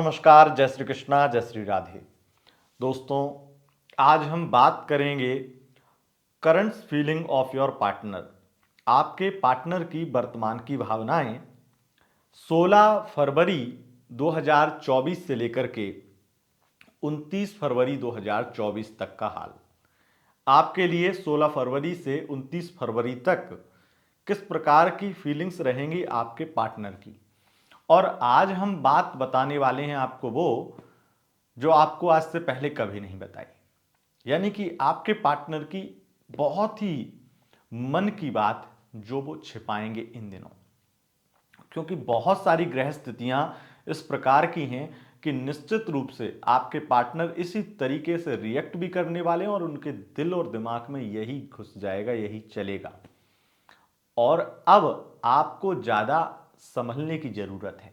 नमस्कार, जय श्री कृष्णा, जय श्री राधे। दोस्तों, आज हम बात करेंगे current feeling of your partner. आपके पार्टनर की वर्तमान की भावनाएं 16 फरवरी 2024 से लेकर के 29 फरवरी 2024 तक का हाल। आपके लिए 16 फरवरी से 29 फरवरी तक किस प्रकार की फीलिंग्स रहेंगी आपके पार्टनर की। और आज हम बात बताने वाले हैं आपको वो जो आपको आज से पहले कभी नहीं बताई, यानी कि आपके पार्टनर की बहुत ही मन की बात जो वो छिपाएंगे इन दिनों। क्योंकि बहुत सारी ग्रह स्थितियां इस प्रकार की हैं कि निश्चित रूप से आपके पार्टनर इसी तरीके से रिएक्ट भी करने वाले हैं और उनके दिल और दिमाग में यही घुस जाएगा, यही चलेगा। और अब आपको ज्यादा संभलने की जरूरत है।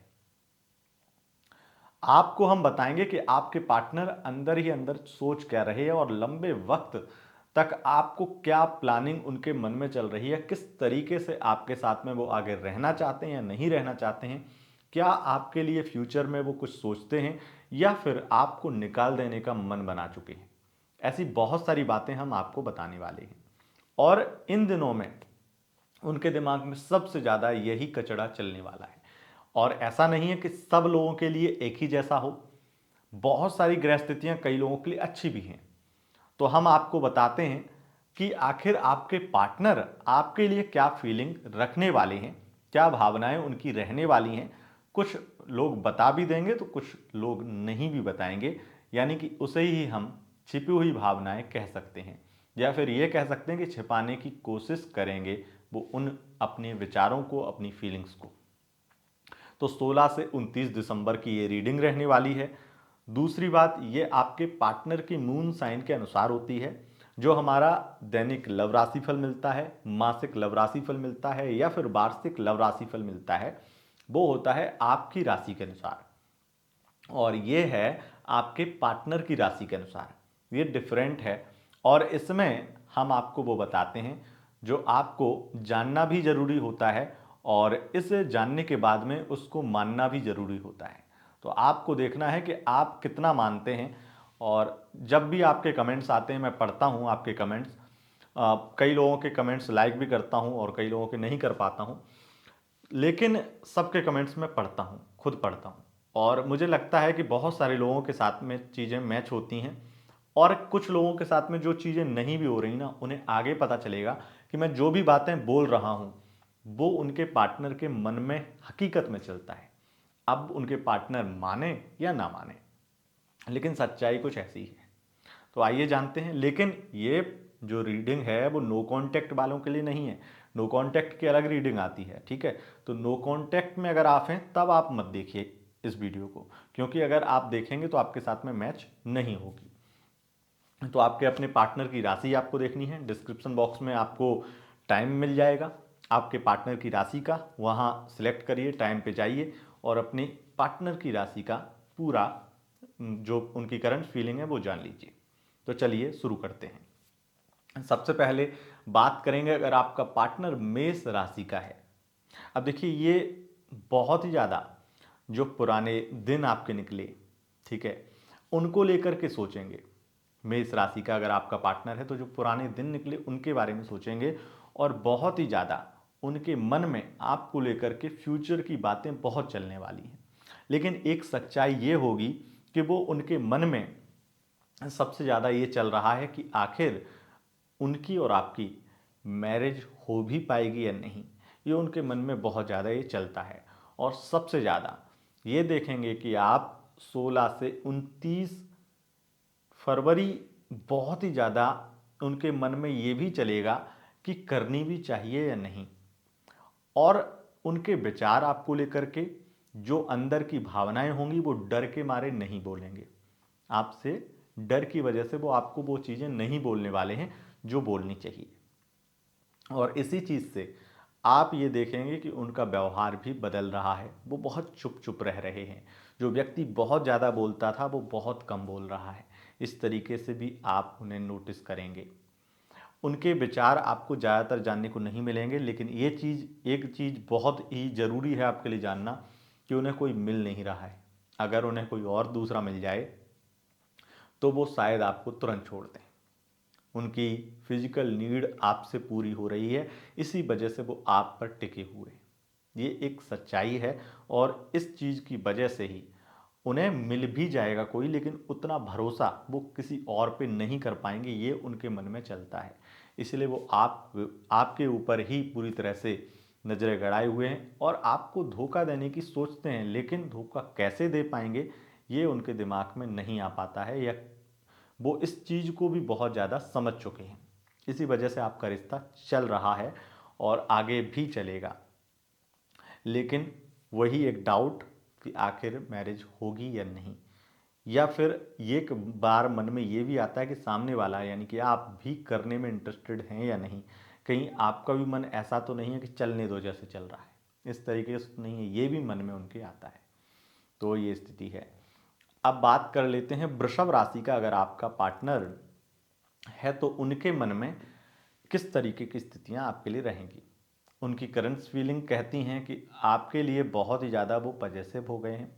आपको हम बताएंगे कि आपके पार्टनर अंदर ही अंदर सोच क्या रहे हैं और लंबे वक्त तक आपको क्या प्लानिंग उनके मन में चल रही है, किस तरीके से आपके साथ में वो आगे रहना चाहते हैं या नहीं रहना चाहते हैं, क्या आपके लिए फ्यूचर में वो कुछ सोचते हैं या फिर आपको निकाल देने का मन बना चुके हैं। ऐसी बहुत सारी बातें हम आपको बताने वाले हैं। और इन दिनों में उनके दिमाग में सबसे ज़्यादा यही कचड़ा चलने वाला है। और ऐसा नहीं है कि सब लोगों के लिए एक ही जैसा हो, बहुत सारी ग्रह स्थितियां कई लोगों के लिए अच्छी भी हैं। तो हम आपको बताते हैं कि आखिर आपके पार्टनर आपके लिए क्या फीलिंग रखने वाले हैं, क्या भावनाएं उनकी रहने वाली हैं। कुछ लोग बता भी देंगे तो कुछ लोग नहीं भी बताएंगे, यानी कि उसे ही हम छिपी हुई भावनाएं कह सकते हैं, या फिर ये कह सकते हैं कि छिपाने की कोशिश करेंगे वो उन अपने विचारों को, अपनी फीलिंग्स को। तो 16 से 29 दिसंबर की ये रीडिंग रहने वाली है। दूसरी बात, ये आपके पार्टनर की मून साइन के अनुसार होती है। जो हमारा दैनिक लव राशिफल मिलता है, मासिक लव राशिफल मिलता है या फिर वार्षिक लव राशिफल मिलता है, वो होता है आपकी राशि के अनुसार। और ये है आपके पार्टनर की राशि के अनुसार, ये डिफरेंट है। और इसमें हम आपको वो बताते हैं जो आपको जानना भी जरूरी होता है और इसे जानने के बाद में उसको मानना भी जरूरी होता है। तो आपको देखना है कि आप कितना मानते हैं। और जब भी आपके कमेंट्स आते हैं, मैं पढ़ता हूँ आपके कमेंट्स। कई लोगों के कमेंट्स लाइक भी करता हूँ और कई लोगों के नहीं कर पाता हूँ, लेकिन सबके कमेंट्स में पढ़ता हूँ, खुद पढ़ता हूँ। और मुझे लगता है कि बहुत सारे लोगों के साथ में चीज़ें मैच होती हैं और कुछ लोगों के साथ में जो चीज़ें नहीं भी हो रही ना, उन्हें आगे पता चलेगा कि मैं जो भी बातें बोल रहा हूँ वो उनके पार्टनर के मन में हकीकत में चलता है। अब उनके पार्टनर माने या ना माने, लेकिन सच्चाई कुछ ऐसी ही है। तो आइए जानते हैं। लेकिन ये जो रीडिंग है वो नो कांटेक्ट वालों के लिए नहीं है। नो कांटेक्ट की अलग रीडिंग आती है, ठीक है। तो नो कांटेक्ट में अगर आप हैं तब आप मत देखिए इस वीडियो को, क्योंकि अगर आप देखेंगे तो आपके साथ में मैच नहीं होगी। तो आपके अपने पार्टनर की राशि आपको देखनी है। डिस्क्रिप्शन बॉक्स में आपको टाइम मिल जाएगा आपके पार्टनर की राशि का, वहाँ सिलेक्ट करिए, टाइम पे जाइए और अपने पार्टनर की राशि का पूरा जो उनकी करंट फीलिंग है वो जान लीजिए। तो चलिए शुरू करते हैं। सबसे पहले बात करेंगे अगर आपका पार्टनर मेष राशि का है। अब देखिए, ये बहुत ही ज़्यादा जो पुराने दिन आपके निकले, ठीक है, उनको लेकर के सोचेंगे। मेष राशि का अगर आपका पार्टनर है तो जो पुराने दिन निकले उनके बारे में सोचेंगे और बहुत ही ज़्यादा उनके मन में आपको लेकर के फ्यूचर की बातें बहुत चलने वाली हैं। लेकिन एक सच्चाई ये होगी कि वो उनके मन में सबसे ज़्यादा ये चल रहा है कि आखिर उनकी और आपकी मैरिज हो भी पाएगी या नहीं। ये उनके मन में बहुत ज़्यादा ये चलता है। और सबसे ज़्यादा ये देखेंगे कि आप 16 से 29 फरवरी बहुत ही ज़्यादा उनके मन में ये भी चलेगा कि करनी भी चाहिए या नहीं। और उनके विचार आपको लेकर के जो अंदर की भावनाएं होंगी वो डर के मारे नहीं बोलेंगे आपसे। डर की वजह से वो आपको वो चीज़ें नहीं बोलने वाले हैं जो बोलनी चाहिए। और इसी चीज़ से आप ये देखेंगे कि उनका व्यवहार भी बदल रहा है। वो बहुत चुप चुप रह रहे हैं। जो व्यक्ति बहुत ज़्यादा बोलता था वो बहुत कम बोल रहा है। इस तरीके से भी आप उन्हें नोटिस करेंगे। उनके विचार आपको ज़्यादातर जानने को नहीं मिलेंगे, लेकिन ये चीज़, एक चीज़ बहुत ही ज़रूरी है आपके लिए जानना कि उन्हें कोई मिल नहीं रहा है। अगर उन्हें कोई और दूसरा मिल जाए तो वो शायद आपको तुरंत छोड़ दें। उनकी फिजिकल नीड आपसे पूरी हो रही है, इसी वजह से वो आप पर टिके हुए हैं। ये एक सच्चाई है और इस चीज़ की वजह से ही उन्हें मिल भी जाएगा कोई, लेकिन उतना भरोसा वो किसी और पे नहीं कर पाएंगे, ये उनके मन में चलता है। इसलिए वो आपके ऊपर ही पूरी तरह से नज़रें गड़ाए हुए हैं और आपको धोखा देने की सोचते हैं, लेकिन धोखा कैसे दे पाएंगे ये उनके दिमाग में नहीं आ पाता है, या वो इस चीज़ को भी बहुत ज़्यादा समझ चुके हैं। इसी वजह से आपका रिश्ता चल रहा है और आगे भी चलेगा। लेकिन वही एक डाउट कि आखिर मैरिज होगी या नहीं, या फिर ये एक बार मन में ये भी आता है कि सामने वाला यानी कि आप भी करने में इंटरेस्टेड हैं या नहीं, कहीं आपका भी मन ऐसा तो नहीं है कि चलने दो जैसे चल रहा है, इस तरीके से नहीं है, ये भी मन में उनके आता है। तो ये स्थिति है। अब बात कर लेते हैं वृषभ राशि का। अगर आपका पार्टनर है तो उनके मन में किस तरीके की स्थितियां आपके लिए रहेंगी। उनकी करंट फीलिंग कहती हैं कि आपके लिए बहुत ही ज़्यादा वो पजेसिव हो गए हैं।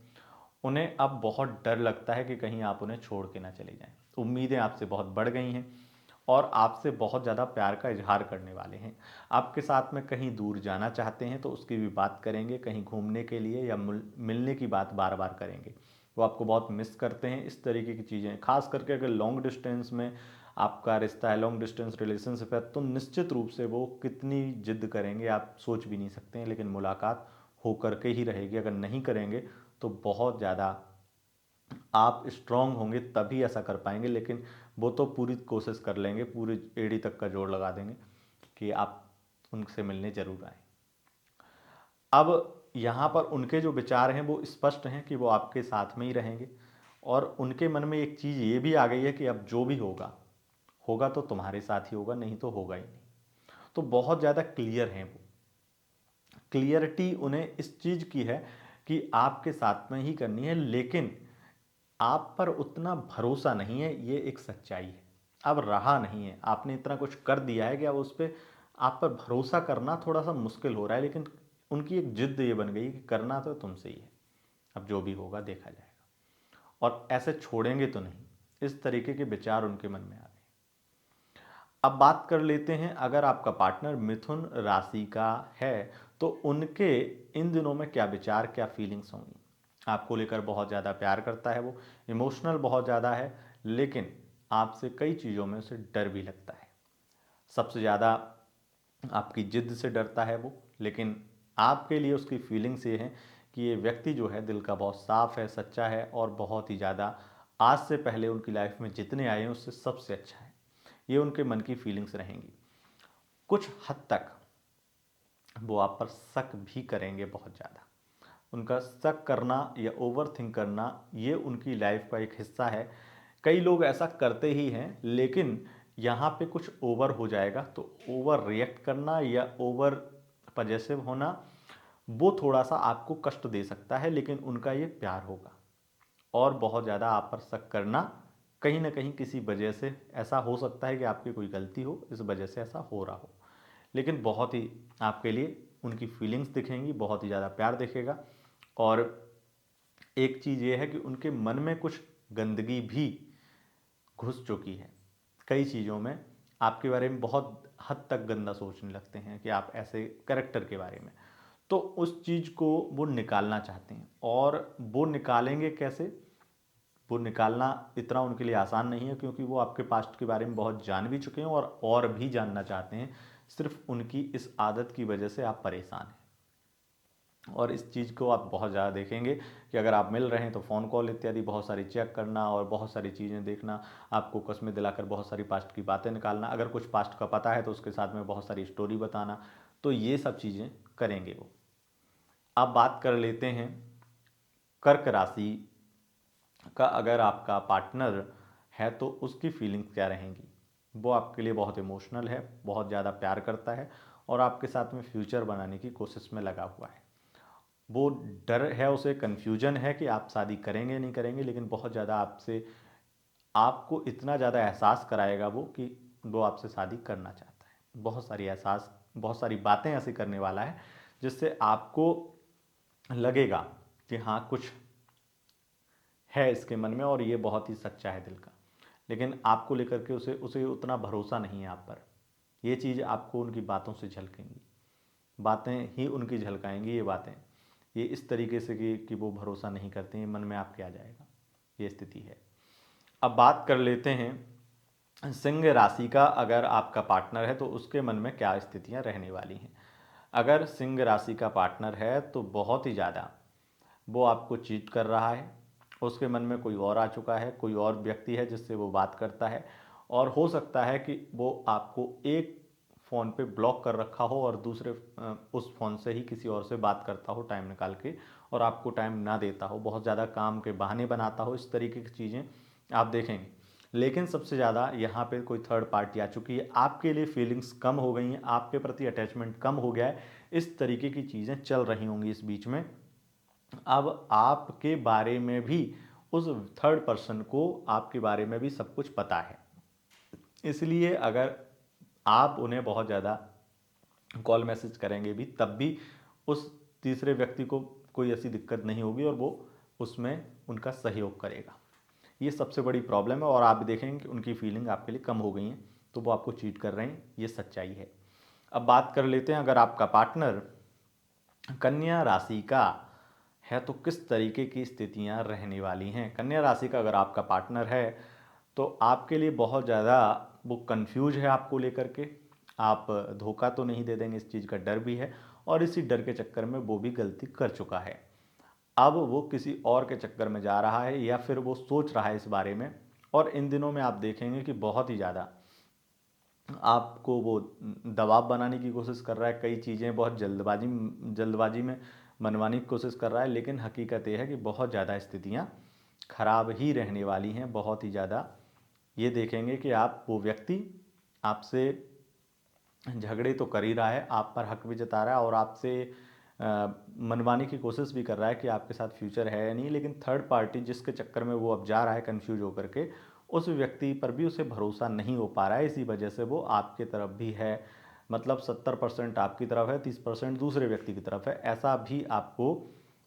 उन्हें अब बहुत डर लगता है कि कहीं आप उन्हें छोड़ के ना चले जाएं। उम्मीदें आपसे बहुत बढ़ गई हैं और आपसे बहुत ज़्यादा प्यार का इजहार करने वाले हैं। आपके साथ में कहीं दूर जाना चाहते हैं तो उसकी भी बात करेंगे, कहीं घूमने के लिए या मिलने की बात बार बार करेंगे। वो आपको बहुत मिस करते हैं, इस तरीके की चीज़ें। खास करके अगर लॉन्ग डिस्टेंस में आपका रिश्ता है, लॉन्ग डिस्टेंस रिलेशनशिप है, तो निश्चित रूप से वो कितनी जिद करेंगे आप सोच भी नहीं सकते हैं। लेकिन मुलाकात हो करके ही रहेगी, अगर नहीं करेंगे तो बहुत ज़्यादा आप स्ट्रांग होंगे तभी ऐसा कर पाएंगे। लेकिन वो तो पूरी कोशिश कर लेंगे, पूरी एड़ी तक का जोड़ लगा देंगे कि आप उनसे मिलने ज़रूर आएँ। अब यहाँ पर उनके जो विचार हैं वो स्पष्ट हैं कि वो आपके साथ में ही रहेंगे, और उनके मन में एक चीज़ ये भी आ गई है कि अब जो भी होगा होगा तो तुम्हारे साथ ही होगा, नहीं तो होगा ही नहीं। तो बहुत ज़्यादा क्लियर हैं वो। क्लियरिटी उन्हें इस चीज़ की है कि आपके साथ में ही करनी है, लेकिन आप पर उतना भरोसा नहीं है, ये एक सच्चाई है। अब रहा नहीं है, आपने इतना कुछ कर दिया है कि अब उस पर आप पर भरोसा करना थोड़ा सा मुश्किल हो रहा है। लेकिन उनकी एक जिद ये बन गई कि करना तो तुमसे ही है, अब जो भी होगा देखा जाएगा, और ऐसे छोड़ेंगे तो नहीं, इस तरीके के विचार उनके मन में आ गए। अब बात कर लेते हैं, अगर आपका पार्टनर मिथुन राशि का है तो उनके इन दिनों में क्या विचार, क्या फीलिंग्स होंगी। आपको लेकर बहुत ज़्यादा प्यार करता है वो, इमोशनल बहुत ज़्यादा है, लेकिन आपसे कई चीज़ों में उसे डर भी लगता है। सबसे ज़्यादा आपकी जिद से डरता है वो। लेकिन आपके लिए उसकी फीलिंग्स ये हैं कि ये व्यक्ति जो है दिल का बहुत साफ है, सच्चा है, और बहुत ही ज़्यादा आज से पहले उनकी लाइफ में जितने आए हैं उससे सबसे अच्छा है। ये उनके मन की फीलिंग्स रहेंगी। कुछ हद तक वो आप पर शक भी करेंगे बहुत ज़्यादा। उनका शक करना या ओवर थिंक करना ये उनकी लाइफ का एक हिस्सा है। कई लोग ऐसा करते ही हैं, लेकिन यहाँ पे कुछ ओवर हो जाएगा तो ओवर रिएक्ट करना या ओवर पजेसिव होना वो थोड़ा सा आपको कष्ट दे सकता है, लेकिन उनका ये प्यार होगा। और बहुत ज़्यादा आप पर शक करना कहीं ना कहीं किसी वजह से ऐसा हो सकता है कि आपकी कोई गलती हो, इस वजह से ऐसा हो रहा हो। लेकिन बहुत ही आपके लिए उनकी फीलिंग्स दिखेंगी, बहुत ही ज़्यादा प्यार दिखेगा। और एक चीज़ ये है कि उनके मन में कुछ गंदगी भी घुस चुकी है। कई चीज़ों में आपके बारे में बहुत हद तक गंदा सोचने लगते हैं कि आप ऐसे कैरेक्टर के बारे में। तो उस चीज़ को वो निकालना चाहते हैं, और वो निकालेंगे कैसे, वो निकालना इतना उनके लिए आसान नहीं है, क्योंकि वो आपके पास्ट के बारे में बहुत जान भी चुके हैं और भी जानना चाहते हैं। सिर्फ उनकी इस आदत की वजह से आप परेशान हैं। और इस चीज़ को आप बहुत ज़्यादा देखेंगे कि अगर आप मिल रहे हैं तो फ़ोन कॉल इत्यादि बहुत सारी चेक करना और बहुत सारी चीज़ें देखना, आपको कस्में दिलाकर बहुत सारी पास्ट की बातें निकालना, अगर कुछ पास्ट का पता है तो उसके साथ में बहुत सारी स्टोरी बताना, तो ये सब चीज़ें करेंगे वो। अब बात कर लेते हैं कर्क राशि का। अगर आपका पार्टनर है तो उसकी फीलिंग्स क्या रहेंगी। वो आपके लिए बहुत इमोशनल है, बहुत ज़्यादा प्यार करता है, और आपके साथ में फ्यूचर बनाने की कोशिश में लगा हुआ है। वो डर है, उसे कन्फ्यूजन है कि आप शादी करेंगे नहीं करेंगे, लेकिन बहुत ज़्यादा आपसे आपको इतना ज़्यादा एहसास कराएगा वो कि वो आपसे शादी करना चाहता है। बहुत सारी एहसास, बहुत सारी बातें ऐसी करने वाला है जिससे आपको लगेगा कि हाँ कुछ है इसके मन में और ये बहुत ही सच्चा है दिल का, लेकिन आपको लेकर के उसे उसे उतना भरोसा नहीं है आप पर। ये चीज़ आपको उनकी बातों से झलकेंगी, बातें ही उनकी झलकाएंगी ये बातें, ये इस तरीके से कि वो भरोसा नहीं करते हैं, मन में आपके आ जाएगा, ये स्थिति है। अब बात कर लेते हैं सिंह राशि का, अगर आपका पार्टनर है तो उसके मन में क्या स्थितियां रहने वाली हैं। अगर सिंह राशि का पार्टनर है तो बहुत ही ज़्यादा वो आपको चीट कर रहा है, उसके मन में कोई और आ चुका है, कोई और व्यक्ति है जिससे वो बात करता है, और हो सकता है कि वो आपको एक फ़ोन पे ब्लॉक कर रखा हो और दूसरे उस फ़ोन से ही किसी और से बात करता हो टाइम निकाल के, और आपको टाइम ना देता हो, बहुत ज़्यादा काम के बहाने बनाता हो, इस तरीके की चीज़ें आप देखेंगे। लेकिन सबसे ज़्यादा यहाँ पे कोई थर्ड पार्टी आ चुकी है, आपके लिए फीलिंग्स कम हो गई हैं, आपके प्रति अटैचमेंट कम हो गया है, इस तरीके की चीज़ें चल रही होंगी इस बीच में। अब आपके बारे में भी उस थर्ड पर्सन को आपके बारे में भी सब कुछ पता है, इसलिए अगर आप उन्हें बहुत ज़्यादा कॉल मैसेज करेंगे भी तब भी उस तीसरे व्यक्ति को कोई ऐसी दिक्कत नहीं होगी और वो उसमें उनका सहयोग करेगा। ये सबसे बड़ी प्रॉब्लम है, और आप भी देखेंगे कि उनकी फीलिंग आपके लिए कम हो गई हैं, तो वो आपको चीट कर रहे हैं, ये सच्चाई है। अब बात कर लेते हैं, अगर आपका पार्टनर कन्या राशि का है तो किस तरीके की स्थितियां रहने वाली हैं। कन्या राशि का अगर आपका पार्टनर है तो आपके लिए बहुत ज़्यादा वो कंफ्यूज है आपको लेकर के, आप धोखा तो नहीं दे देंगे इस चीज़ का डर भी है, और इसी डर के चक्कर में वो भी गलती कर चुका है। अब वो किसी और के चक्कर में जा रहा है या फिर वो सोच रहा है इस बारे में, और इन दिनों में आप देखेंगे कि बहुत ही ज़्यादा आपको वो दबाव बनाने की कोशिश कर रहा है, कई चीज़ें बहुत जल्दबाजी में मनवाने की कोशिश कर रहा है, लेकिन हकीकत ये है कि बहुत ज़्यादा स्थितियाँ खराब ही रहने वाली हैं, बहुत ही ज़्यादा। ये देखेंगे कि आप वो व्यक्ति आपसे झगड़े तो कर ही रहा है, आप पर हक भी जता रहा है और आपसे मनवाने की कोशिश भी कर रहा है कि आपके साथ फ्यूचर है या नहीं, लेकिन थर्ड पार्टी जिसके चक्कर में वो अब जा रहा है कंफ्यूज होकर के, उस व्यक्ति पर भी उसे भरोसा नहीं हो पा रहा है, इसी वजह से वो आपके तरफ भी है। मतलब 70% आपकी तरफ है, 30% दूसरे व्यक्ति की तरफ है, ऐसा भी आपको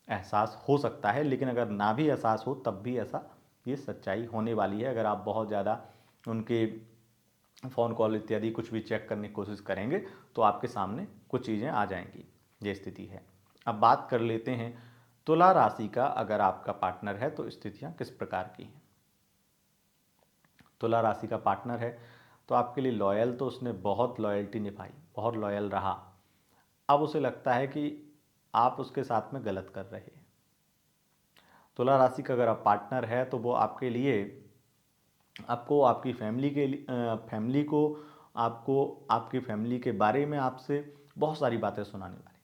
एहसास हो सकता है। लेकिन अगर ना भी एहसास हो तब भी ऐसा ये सच्चाई होने वाली है, अगर आप बहुत ज़्यादा उनके फ़ोन कॉल इत्यादि कुछ भी चेक करने की कोशिश करेंगे तो आपके सामने कुछ चीज़ें आ जाएंगी, ये स्थिति है। अब बात कर लेते हैं तुला राशि का, अगर आपका पार्टनर है तो स्थितियां किस प्रकार की हैं। तुला राशि का पार्टनर है तो आपके लिए लॉयल, तो उसने बहुत लॉयल्टी निभाई, बहुत लॉयल रहा। अब उसे लगता है कि आप उसके साथ में गलत कर रहे हैं। तुला राशि का अगर आप पार्टनर है तो वो आपके लिए, आपको आपकी फैमिली के लिए फैमिली को, आपको आपकी फैमिली के बारे में आपसे बहुत सारी बातें सुनाने वाली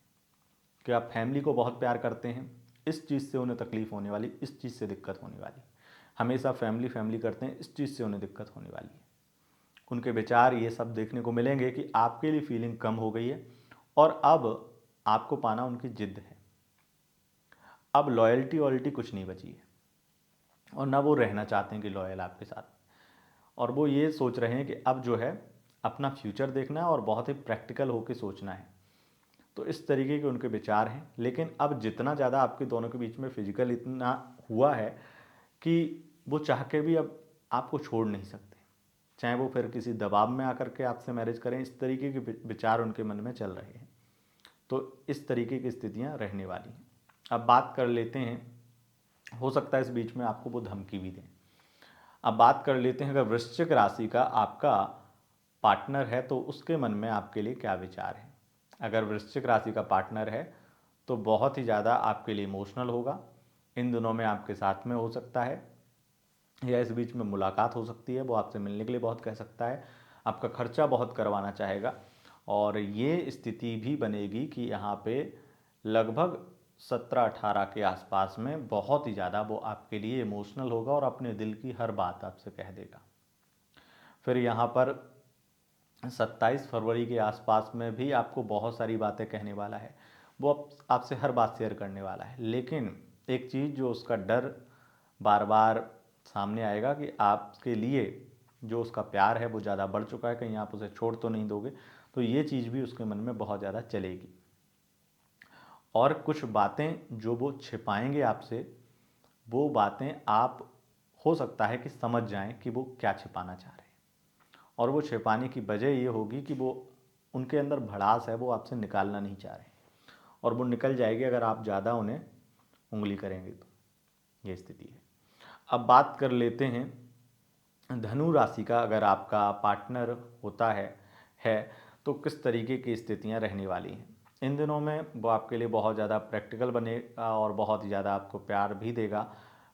कि आप फैमिली को बहुत प्यार करते हैं, इस चीज़ से उन्हें तकलीफ़ होने वाली, इस चीज़ से दिक्कत होने वाली, हमेशा फैमिली फैमिली करते हैं, इस चीज़ से उन्हें दिक्कत होने वाली है। उनके विचार ये सब देखने को मिलेंगे कि आपके लिए फीलिंग कम हो गई है और अब आपको पाना उनकी जिद है। अब लॉयल्टी वॉयल्टी कुछ नहीं बची है, और ना वो रहना चाहते हैं कि लॉयल आपके साथ, और वो ये सोच रहे हैं कि अब जो है अपना फ्यूचर देखना है और बहुत ही प्रैक्टिकल होकर सोचना है। तो इस तरीके के उनके विचार हैं, लेकिन अब जितना ज़्यादा आपके दोनों के बीच में फिजिकल इतना हुआ है कि वो चाह के भी अब आपको छोड़ नहीं सकते, चाहे वो फिर किसी दबाव में आकर के आपसे मैरिज करें, इस तरीके के विचार उनके मन में चल रहे हैं। तो इस तरीके की स्थितियां रहने वाली हैं। अब बात कर लेते हैं, हो सकता है इस बीच में आपको वो धमकी भी दें। अब बात कर लेते हैं, अगर वृश्चिक राशि का आपका पार्टनर है तो उसके मन में आपके लिए क्या विचार है। अगर वृश्चिक राशि का पार्टनर है तो बहुत ही ज़्यादा आपके लिए इमोशनल होगा, इन दिनों में आपके साथ में हो सकता है, या इस बीच में मुलाकात हो सकती है, वो आपसे मिलने के लिए बहुत कह सकता है, आपका खर्चा बहुत करवाना चाहेगा, और ये स्थिति भी बनेगी कि यहाँ पे लगभग 17-18 के आसपास में बहुत ही ज़्यादा वो आपके लिए इमोशनल होगा और अपने दिल की हर बात आपसे कह देगा। फिर यहाँ पर 27 फरवरी के आसपास में भी आपको बहुत सारी बातें कहने वाला है, वो आपसे हर बात शेयर करने वाला है, लेकिन एक चीज़ जो उसका डर बार बार सामने आएगा कि आपके लिए जो उसका प्यार है वो ज़्यादा बढ़ चुका है, कहीं आप उसे छोड़ तो नहीं दोगे, तो ये चीज़ भी उसके मन में बहुत ज़्यादा चलेगी। और कुछ बातें जो वो छिपाएंगे आपसे, वो बातें आप हो सकता है कि समझ जाएं कि वो क्या छिपाना चाह रहे हैं, और वो छिपाने की वजह ये होगी कि वो उनके अंदर भड़ास है, वो आपसे निकालना नहीं चाह रहे हैं, और वो निकल जाएगी अगर आप ज़्यादा उन्हें उंगली करेंगे तो। ये स्थिति है। अब बात कर लेते हैं धनु राशि का। अगर आपका पार्टनर होता है तो किस तरीके की स्थितियां रहने वाली हैं इन दिनों में। वो आपके लिए बहुत ज़्यादा प्रैक्टिकल बनेगा और बहुत ही ज़्यादा आपको प्यार भी देगा।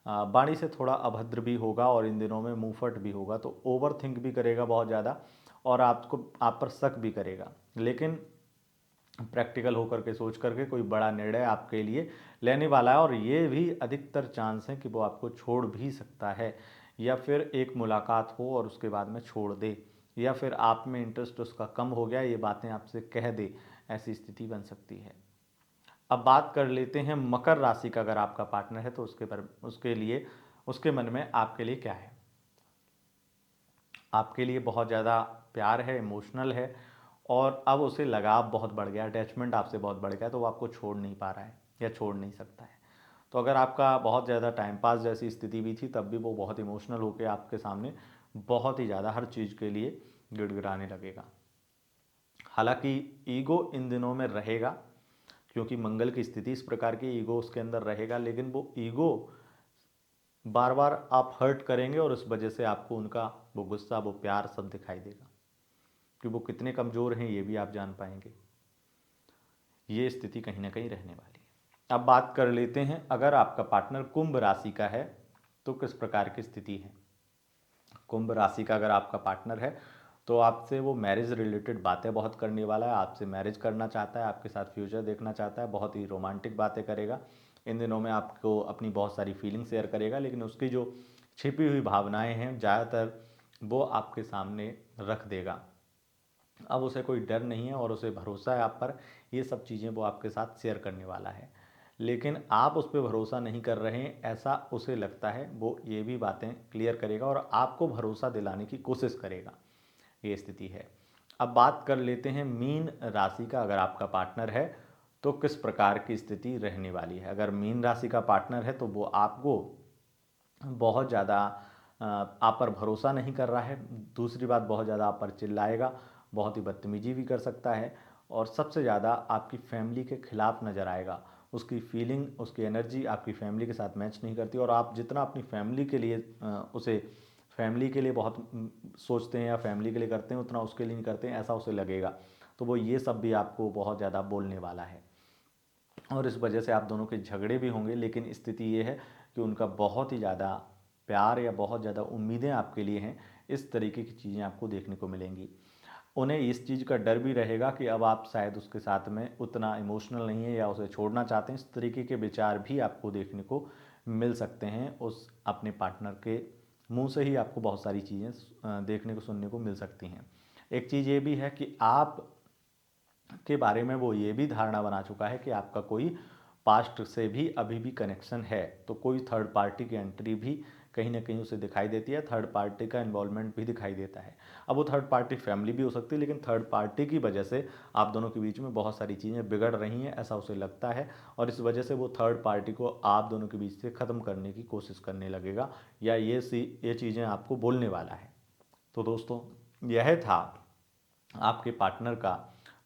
वाणी से थोड़ा अभद्र भी होगा और इन दिनों में मुंहफट भी होगा, तो ओवर थिंक भी करेगा बहुत ज़्यादा और आप पर शक भी करेगा। लेकिन प्रैक्टिकल होकर के सोच करके कोई बड़ा निर्णय आपके लिए लेने वाला है, और ये भी अधिकतर चांस है कि वो आपको छोड़ भी सकता है, या फिर एक मुलाकात हो और उसके बाद में छोड़ दे, या फिर आप में इंटरेस्ट उसका कम हो गया, ये बातें आपसे कह दे, ऐसी स्थिति बन सकती है। अब बात कर लेते हैं मकर राशि का। अगर आपका पार्टनर है तो उसके लिए उसके मन में आपके लिए क्या है। आपके लिए बहुत ज़्यादा प्यार है, इमोशनल है, और अब उसे लगाव बहुत बढ़ गया, अटैचमेंट आपसे बहुत बढ़ गया, तो वो आपको छोड़ नहीं पा रहा है या छोड़ नहीं सकता है। तो अगर आपका बहुत ज़्यादा टाइम पास जैसी स्थिति भी थी, तब भी वो बहुत इमोशनल होकर आपके सामने बहुत ही ज़्यादा हर चीज़ के लिए गिड़गिड़ाने लगेगा। हालांकि ईगो इन दिनों में रहेगा, क्योंकि मंगल की स्थिति इस प्रकार की, ईगो उसके अंदर रहेगा, लेकिन वो ईगो बार बार आप हर्ट करेंगे और इस वजह से आपको उनका वो गुस्सा, वो प्यार सब दिखाई देगा कि वो कितने कमज़ोर हैं, ये भी आप जान पाएंगे। ये स्थिति कहीं ना कहीं रहने वाली है। अब बात कर लेते हैं अगर आपका पार्टनर कुंभ राशि का है तो किस प्रकार की स्थिति है। कुंभ राशि का अगर आपका पार्टनर है तो आपसे वो मैरिज रिलेटेड बातें बहुत करने वाला है, आपसे मैरिज करना चाहता है, आपके साथ फ्यूचर देखना चाहता है, बहुत ही रोमांटिक बातें करेगा। इन दिनों में आपको अपनी बहुत सारी फीलिंग शेयर करेगा, लेकिन उसकी जो छिपी हुई भावनाएं हैं ज़्यादातर वो आपके सामने रख देगा। अब उसे कोई डर नहीं है और उसे भरोसा है आप पर, ये सब चीज़ें वो आपके साथ शेयर करने वाला है। लेकिन आप उस पर भरोसा नहीं कर रहे हैं ऐसा उसे लगता है, वो ये भी बातें क्लियर करेगा और आपको भरोसा दिलाने की कोशिश करेगा। ये स्थिति है। अब बात कर लेते हैं मीन राशि का। अगर आपका पार्टनर है तो किस प्रकार की स्थिति रहने वाली है। अगर मीन राशि का पार्टनर है तो वो आपको बहुत ज़्यादा आप पर भरोसा नहीं कर रहा है। दूसरी बात, बहुत ज़्यादा आप पर चिल्लाएगा, बहुत ही बदतमीजी भी कर सकता है, और सबसे ज़्यादा आपकी फैमिली के खिलाफ नज़र आएगा। उसकी फीलिंग, उसकी एनर्जी आपकी फैमिली के साथ मैच नहीं करती, और आप जितना अपनी फैमिली के लिए उसे फैमिली के लिए बहुत सोचते हैं या फैमिली के लिए करते हैं, उतना उसके लिए नहीं करते हैं, ऐसा उसे लगेगा। तो वो ये सब भी आपको बहुत ज़्यादा बोलने वाला है, और इस वजह से आप दोनों के झगड़े भी होंगे। लेकिन स्थिति ये है कि उनका बहुत ही ज़्यादा प्यार या बहुत ज़्यादा उम्मीदें आपके लिए हैं, इस तरीके की चीज़ें आपको देखने को मिलेंगी। उन्हें इस चीज़ का डर भी रहेगा कि अब आप शायद उसके साथ में उतना इमोशनल नहीं है या उसे छोड़ना चाहते हैं। इस तरीके के विचार भी आपको देखने को मिल सकते हैं। उस अपने पार्टनर के मुंह से ही आपको बहुत सारी चीज़ें देखने को, सुनने को मिल सकती हैं। एक चीज़ ये भी है कि आप के बारे में वो ये भी धारणा बना चुका है कि आपका कोई पास्ट से भी अभी भी कनेक्शन है, तो कोई थर्ड पार्टी की एंट्री भी कहीं ना कहीं उसे दिखाई देती है, थर्ड पार्टी का इन्वॉल्वमेंट भी दिखाई देता है। अब वो थर्ड पार्टी फैमिली भी हो सकती है, लेकिन थर्ड पार्टी की वजह से आप दोनों के बीच में बहुत सारी चीज़ें बिगड़ रही हैं, ऐसा उसे लगता है, और इस वजह से वो थर्ड पार्टी को आप दोनों के बीच से ख़त्म करने की कोशिश करने लगेगा, या ये चीज़ें आपको बोलने वाला है। तो दोस्तों, यह था आपके पार्टनर का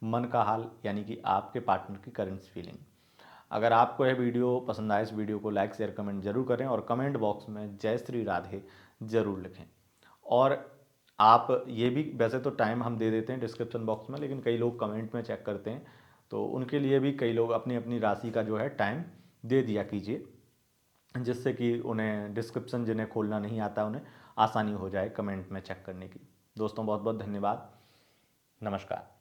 मन का हाल, यानी कि आपके पार्टनर की करंट फीलिंग। अगर आपको यह वीडियो पसंद आए, इस वीडियो को लाइक शेयर कमेंट जरूर करें, और कमेंट बॉक्स में जय श्री राधे जरूर लिखें। और आप ये भी, वैसे तो टाइम हम दे देते हैं डिस्क्रिप्शन बॉक्स में, लेकिन कई लोग कमेंट में चेक करते हैं, तो उनके लिए भी कई लोग अपनी अपनी राशि का जो है टाइम दे दिया कीजिए, जिससे कि उन्हें डिस्क्रिप्शन जिन्हें खोलना नहीं आता उन्हें आसानी हो जाए कमेंट में चेक करने की। दोस्तों, बहुत बहुत धन्यवाद। नमस्कार।